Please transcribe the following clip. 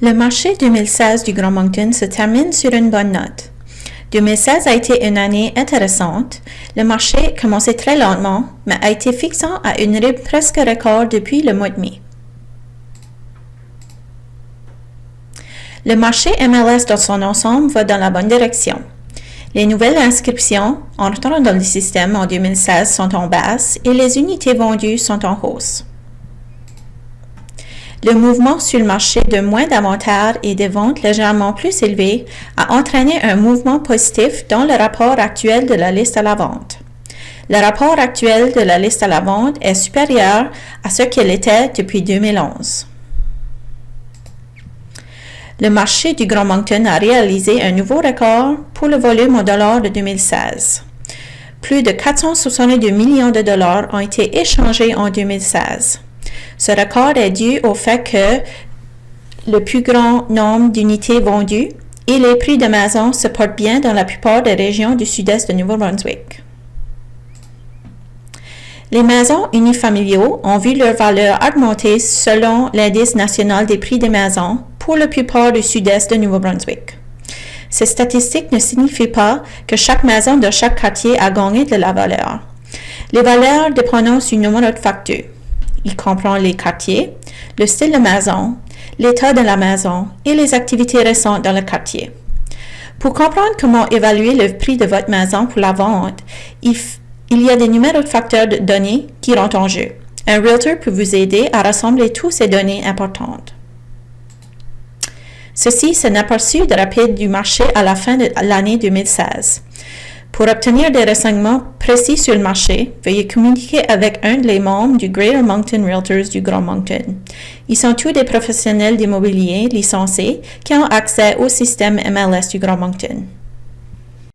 Le marché 2016 du Grand Moncton se termine sur une bonne note. 2016 a été une année intéressante. Le marché commençait très lentement, mais a été fixant à une rythme presque record depuis le mois de mai. Le marché MLS dans son ensemble va dans la bonne direction. Les nouvelles inscriptions entrant dans le système en 2016 sont en baisse et les unités vendues sont en hausse. Le mouvement sur le marché de moins d'inventaire et des ventes légèrement plus élevées a entraîné un mouvement positif dans le rapport actuel de la liste à la vente. Le rapport actuel de la liste à la vente est supérieur à ce qu'il était depuis 2011. Le marché du Grand Moncton a réalisé un nouveau record pour le volume en dollars de 2016. Plus de 462 millions de dollars ont été échangés en 2016. Ce record est dû au fait que le plus grand nombre d'unités vendues et les prix de maisons se portent bien dans la plupart des régions du sud-est de Nouveau-Brunswick. Les maisons unifamiliaux ont vu leur valeur augmenter selon l'indice national des prix des maisons pour la plupart du sud-est de Nouveau-Brunswick. Ces statistiques ne signifient pas que chaque maison de chaque quartier a gagné de la valeur. Les valeurs dépendent du numéro de facture. Il comprend les quartiers, le style de maison, l'état de la maison et les activités récentes dans le quartier. Pour comprendre comment évaluer le prix de votre maison pour la vente, il y a des numéros de facteurs de données qui rentrent en jeu. Un realtor peut vous aider à rassembler toutes ces données importantes. Ceci est un aperçu rapide du marché à la fin de l'année 2016. Pour obtenir des renseignements précis sur le marché, veuillez communiquer avec un des membres du Greater Moncton Realtors du Grand Moncton. Ils sont tous des professionnels d'immobilier licenciés qui ont accès au système MLS du Grand Moncton.